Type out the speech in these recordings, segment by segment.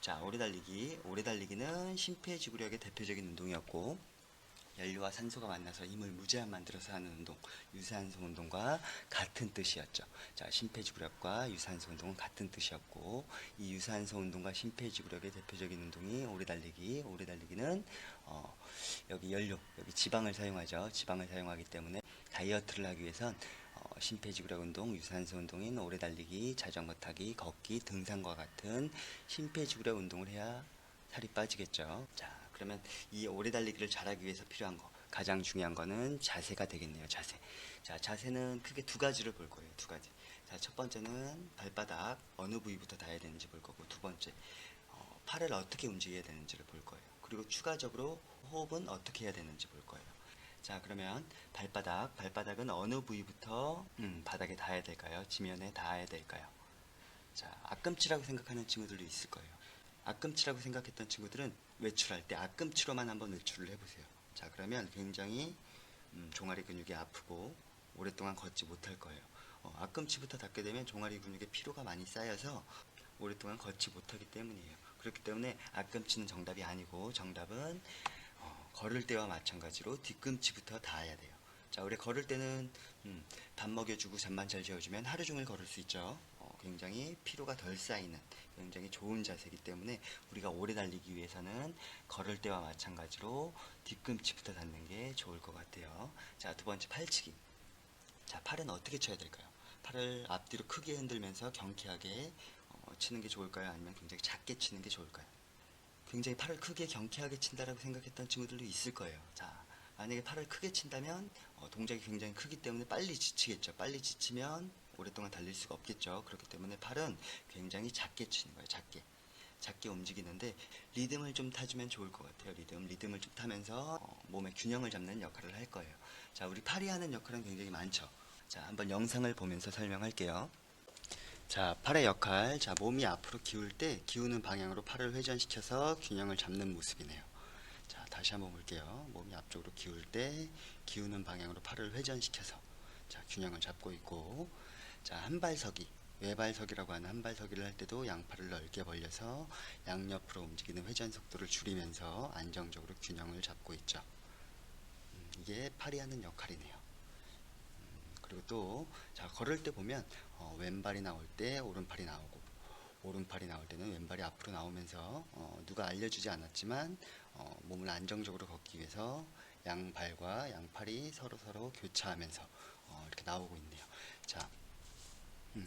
자, 오래 달리기. 오래 달리기는 심폐지구력의 대표적인 운동이었고, 연료와 산소가 만나서 힘을 무제한 만들어서 하는 운동, 유산소 운동과 같은 뜻이었죠. 자, 심폐지구력과 유산소 운동은 같은 뜻이었고, 이 유산소 운동과 심폐지구력의 대표적인 운동이 오래 달리기. 오래 달리기는 여기 연료, 여기 지방을 사용하죠. 지방을 사용하기 때문에 다이어트를 하기 위해선 심폐지구력 운동, 유산소 운동인 오래 달리기, 자전거 타기, 걷기, 등산과 같은 심폐지구력 운동을 해야 살이 빠지겠죠. 자, 그러면 이 오래 달리기를 잘하기 위해서 필요한 거, 가장 중요한 거는 자세가 되겠네요. 자세. 자, 자세는 크게 두 가지를 볼 거예요. 두 가지. 자, 첫 번째는 발바닥 어느 부위부터 닿아야 되는지 볼 거고, 두 번째 팔을 어떻게 움직여야 되는지를 볼 거예요. 그리고 추가적으로 호흡은 어떻게 해야 되는지 볼 거예요. 자, 그러면 발바닥은 어느 부위부터 바닥에 닿아야 될까요? 지면에 닿아야 될까요? 자, 앞꿈치라고 생각하는 친구들도 있을 거예요. 앞꿈치라고 생각했던 친구들은 외출할 때 앞꿈치로만 한번 외출을 해보세요. 자, 그러면 굉장히 종아리 근육이 아프고 오랫동안 걷지 못할 거예요. 앞꿈치부터 닿게 되면 종아리 근육에 피로가 많이 쌓여서 오랫동안 걷지 못하기 때문이에요. 그렇기 때문에 앞꿈치는 정답이 아니고 정답은 걸을 때와 마찬가지로 뒤꿈치부터 닿아야 돼요. 자, 우리 걸을 때는 밥 먹여주고 잠만 잘 재워주면 하루 종일 걸을 수 있죠. 굉장히 피로가 덜 쌓이는 굉장히 좋은 자세이기 때문에 우리가 오래 달리기 위해서는 걸을 때와 마찬가지로 뒤꿈치부터 닿는 게 좋을 것 같아요. 자, 두 번째 팔치기. 자, 팔은 어떻게 쳐야 될까요? 팔을 앞뒤로 크게 흔들면서 경쾌하게 치는 게 좋을까요? 아니면 굉장히 작게 치는 게 좋을까요? 굉장히 팔을 크게 경쾌하게 친다라고 생각했던 친구들도 있을 거예요. 자, 만약에 팔을 크게 친다면 동작이 굉장히 크기 때문에 빨리 지치겠죠. 빨리 지치면 오랫동안 달릴 수가 없겠죠. 그렇기 때문에 팔은 굉장히 작게 치는 거예요. 작게. 작게 움직이는데 리듬을 좀 타주면 좋을 것 같아요. 리듬을 좀 타면서 몸의 균형을 잡는 역할을 할 거예요. 자, 우리 팔이 하는 역할은 굉장히 많죠. 자, 한번 영상을 보면서 설명할게요. 자, 팔의 역할. 자, 몸이 앞으로 기울 때 기우는 방향으로 팔을 회전시켜서 균형을 잡는 모습이네요. 자, 다시 한번 볼게요. 몸이 앞쪽으로 기울 때 기우는 방향으로 팔을 회전시켜서 자, 균형을 잡고 있고, 자, 한발서기. 외발서기라고 하는 한발서기를 할 때도 양팔을 넓게 벌려서 양옆으로 움직이는 회전 속도를 줄이면서 안정적으로 균형을 잡고 있죠. 이게 팔이 하는 역할이네요. 그리고 또, 자, 걸을 때 보면, 왼발이 나올 때 오른팔이 나오고, 오른팔이 나올 때는 왼발이 앞으로 나오면서, 누가 알려주지 않았지만, 몸을 안정적으로 걷기 위해서 양발과 양팔이 서로 교차하면서, 이렇게 나오고 있네요. 자,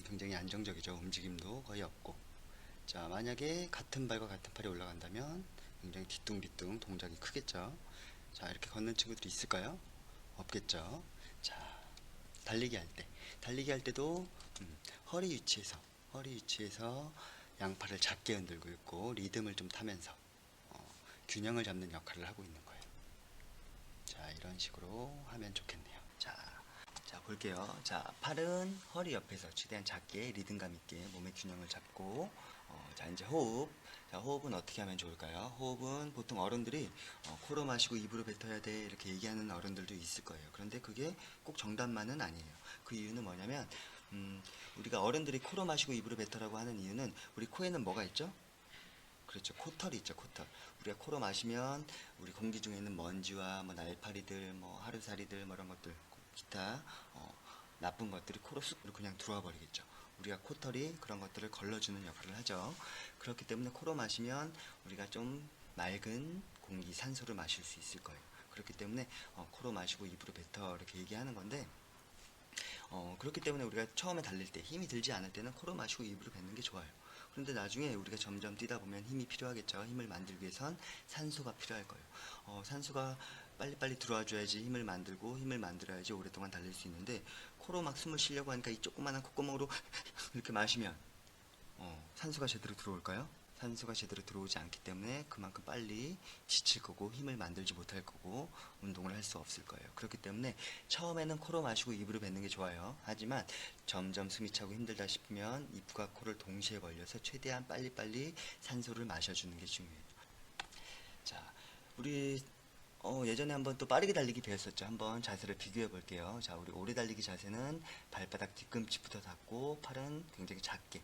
굉장히 안정적이죠. 움직임도 거의 없고. 자, 만약에 같은 발과 같은 팔이 올라간다면, 굉장히 뒤뚱뒤뚱 동작이 크겠죠. 자, 이렇게 걷는 친구들이 있을까요? 없겠죠. 자, 달리기 할 때도 허리 위치에서 양팔을 작게 흔들고 있고 리듬을 좀 타면서 균형을 잡는 역할을 하고 있는 거예요. 자, 이런 식으로 하면 좋겠네요. 자, 볼게요. 자, 팔은 허리 옆에서 최대한 작게 리듬감 있게 몸의 균형을 잡고, 자, 이제 호흡. 자, 호흡은 어떻게 하면 좋을까요? 호흡은 보통 어른들이 코로 마시고 입으로 뱉어야 돼 이렇게 얘기하는 어른들도 있을 거예요. 그런데 그게 꼭 정답만은 아니에요. 그 이유는 뭐냐면 우리가 어른들이 코로 마시고 입으로 뱉으라고 하는 이유는 우리 코에는 뭐가 있죠? 그렇죠. 코털이 있죠, 코털. 우리가 코로 마시면 우리 공기 중에 있는 먼지와 뭐 날파리들, 뭐 하루살이들, 뭐 이런 것들, 기타 나쁜 것들이 코로 쑥 그냥 들어와 버리겠죠. 우리가 코털이 그런 것들을 걸러주는 역할을 하죠. 그렇기 때문에 코로 마시면 우리가 좀 맑은 공기, 산소를 마실 수 있을 거예요. 그렇기 때문에 코로 마시고 입으로 뱉어 이렇게 얘기하는 건데 그렇기 때문에 우리가 처음에 달릴 때 힘이 들지 않을 때는 코로 마시고 입으로 뱉는 게 좋아요. 그런데 나중에 우리가 점점 뛰다 보면 힘이 필요하겠죠. 힘을 만들기 위해선 산소가 필요할 거예요. 산소가 빨리빨리 들어와 줘야지 힘을 만들고 힘을 만들어야지 오랫동안 달릴 수 있는데 코로 막 숨을 쉬려고 하니까 이 조그마한 콧구멍으로 이렇게 마시면 산소가 제대로 들어올까요? 산소가 제대로 들어오지 않기 때문에 그만큼 빨리 지칠 거고 힘을 만들지 못할 거고 운동을 할 수 없을 거예요. 그렇기 때문에 처음에는 코로 마시고 입으로 뱉는 게 좋아요. 하지만 점점 숨이 차고 힘들다 싶으면 입과 코를 동시에 벌려서 최대한 빨리빨리 산소를 마셔주는 게 중요해요. 자, 우리 예전에 한번 또 빠르게 달리기 배웠었죠. 한번 자세를 비교해 볼게요. 자, 우리 오래 달리기 자세는 발바닥 뒤꿈치부터 닿고 팔은 굉장히 작게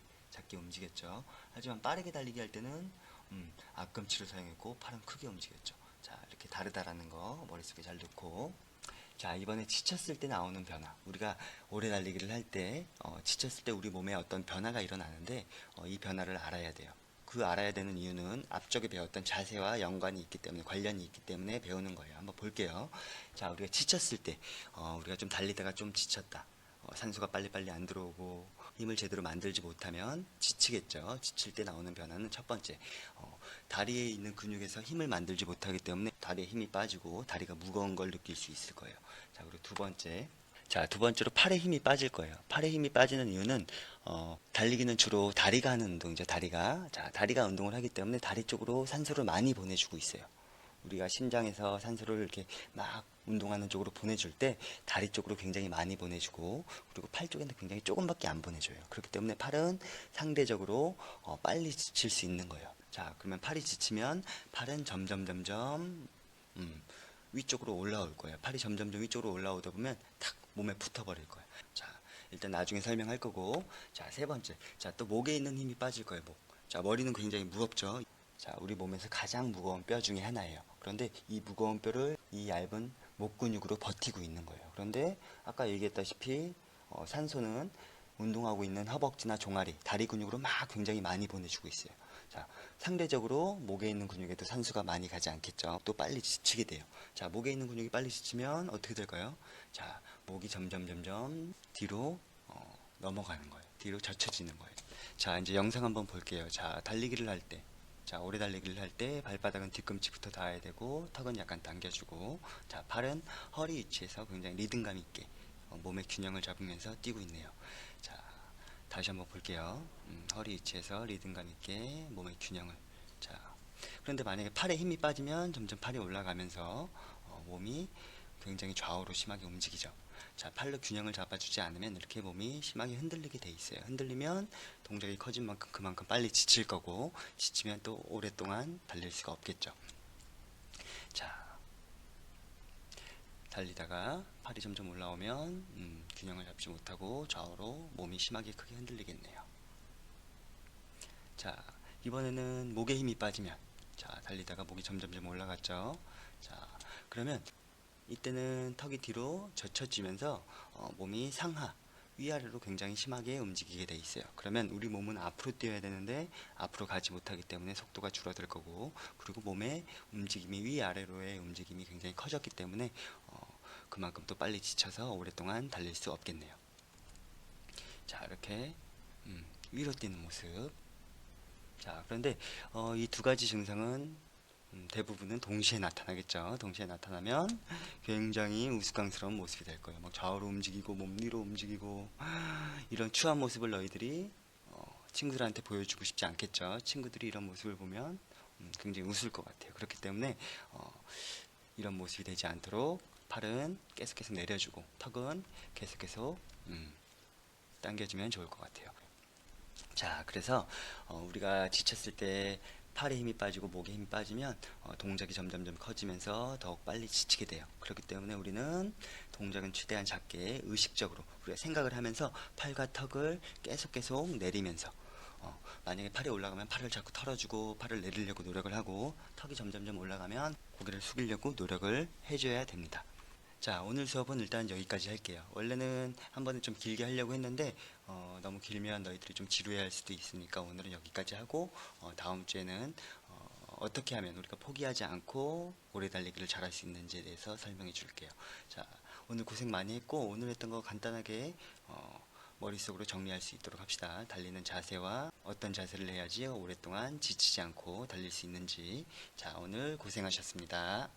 움직였죠. 하지만 빠르게 달리기 할 때는 앞꿈치를 사용했고 팔은 크게 움직였죠. 자, 이렇게 다르다라는 거 머릿속에 잘 넣고, 자, 이번에 지쳤을 때 나오는 변화. 우리가 오래 달리기를 할 때, 지쳤을 때 우리 몸에 어떤 변화가 일어나는데, 이 변화를 알아야 돼요. 그 알아야 되는 이유는 앞쪽에 배웠던 자세와 연관이 있기 때문에, 관련이 있기 때문에 배우는 거예요. 한번 볼게요. 자, 우리가 지쳤을 때, 우리가 좀 달리다가 좀 지쳤다. 산소가 빨리빨리 안 들어오고 힘을 제대로 만들지 못하면 지치겠죠. 지칠 때 나오는 변화는 첫 번째, 다리에 있는 근육에서 힘을 만들지 못하기 때문에 다리에 힘이 빠지고 다리가 무거운 걸 느낄 수 있을 거예요. 자, 그리고 두 번째, 자, 두 번째로 팔에 힘이 빠질 거예요. 팔에 힘이 빠지는 이유는 달리기는 주로 다리가 하는 운동이죠. 다리가 운동을 하기 때문에 다리 쪽으로 산소를 많이 보내주고 있어요. 우리가 심장에서 산소를 이렇게 막 운동하는 쪽으로 보내줄 때 다리 쪽으로 굉장히 많이 보내주고, 그리고 팔 쪽에는 굉장히 조금밖에 안 보내줘요. 그렇기 때문에 팔은 상대적으로 빨리 지칠 수 있는 거예요. 자, 그러면 팔이 지치면 팔은 점점 위쪽으로 올라올 거예요. 팔이 점점 위쪽으로 올라오다 보면 탁 몸에 붙어버릴 거예요. 자, 일단 나중에 설명할 거고, 자, 세 번째, 자, 또 목에 있는 힘이 빠질 거예요. 목. 자, 머리는 굉장히 무겁죠. 자, 우리 몸에서 가장 무거운 뼈 중에 하나예요. 그런데 이 무거운 뼈를 이 얇은 목 근육으로 버티고 있는 거예요. 그런데 아까 얘기했다시피 산소는 운동하고 있는 허벅지나 종아리, 다리 근육으로 막 굉장히 많이 보내주고 있어요. 자, 상대적으로 목에 있는 근육에도 산소가 많이 가지 않겠죠. 또 빨리 지치게 돼요. 자, 목에 있는 근육이 빨리 지치면 어떻게 될까요? 자, 목이 점점 뒤로 넘어가는 거예요. 뒤로 젖혀지는 거예요. 자, 이제 영상 한번 볼게요. 자, 달리기를 할 때, 자, 오래 달리기를 할 때 발바닥은 뒤꿈치부터 닿아야 되고 턱은 약간 당겨주고, 자, 팔은 허리 위치에서 굉장히 리듬감 있게 몸의 균형을 잡으면서 뛰고 있네요. 자, 다시 한번 볼게요. 허리 위치에서 리듬감 있게 몸의 균형을. 자, 그런데 만약에 팔에 힘이 빠지면 점점 팔이 올라가면서 몸이 굉장히 좌우로 심하게 움직이죠. 자, 팔로 균형을 잡아주지 않으면 이렇게 몸이 심하게 흔들리게 돼 있어요. 흔들리면 동작이 커진 만큼 그만큼 빨리 지칠 거고, 지치면 또 오랫동안 달릴 수가 없겠죠. 자, 달리다가 팔이 점점 올라오면 균형을 잡지 못하고 좌우로 몸이 심하게 크게 흔들리겠네요. 자, 이번에는 목에 힘이 빠지면, 자, 달리다가 목이 점점 올라갔죠. 자, 그러면 이때는 턱이 뒤로 젖혀지면서 몸이 상하, 위아래로 굉장히 심하게 움직이게 돼 있어요. 그러면 우리 몸은 앞으로 뛰어야 되는데 앞으로 가지 못하기 때문에 속도가 줄어들 거고, 그리고 몸의 움직임이 위아래로의 움직임이 굉장히 커졌기 때문에 그만큼 또 빨리 지쳐서 오랫동안 달릴 수 없겠네요. 자, 이렇게 위로 뛰는 모습. 자, 그런데 이 두 가지 증상은 대부분은 동시에 나타나겠죠. 동시에 나타나면 굉장히 우스꽝스러운 모습이 될 거예요. 막 좌우로 움직이고 몸 위로 움직이고 이런 추한 모습을 너희들이 친구들한테 보여주고 싶지 않겠죠. 친구들이 이런 모습을 보면 굉장히 웃을 것 같아요. 그렇기 때문에 이런 모습이 되지 않도록 팔은 계속 내려주고 턱은 계속 당겨주면 좋을 것 같아요. 자, 그래서 우리가 지쳤을 때 팔에 힘이 빠지고 목에 힘이 빠지면 동작이 점점 커지면서 더욱 빨리 지치게 돼요. 그렇기 때문에 우리는 동작은 최대한 작게 의식적으로 우리가 생각을 하면서 팔과 턱을 계속 내리면서, 만약에 팔이 올라가면 팔을 자꾸 털어주고 팔을 내리려고 노력을 하고, 턱이 점점 올라가면 고개를 숙이려고 노력을 해줘야 됩니다. 자, 오늘 수업은 일단 여기까지 할게요. 원래는 한 번에 좀 길게 하려고 했는데 너무 길면 너희들이 좀 지루해할 수도 있으니까 오늘은 여기까지 하고, 다음 주에는 어떻게 하면 우리가 포기하지 않고 오래 달리기를 잘할 수 있는지에 대해서 설명해 줄게요. 자, 오늘 고생 많이 했고 오늘 했던 거 간단하게 머릿속으로 정리할 수 있도록 합시다. 달리는 자세와 어떤 자세를 해야지 오랫동안 지치지 않고 달릴 수 있는지. 자, 오늘 고생하셨습니다.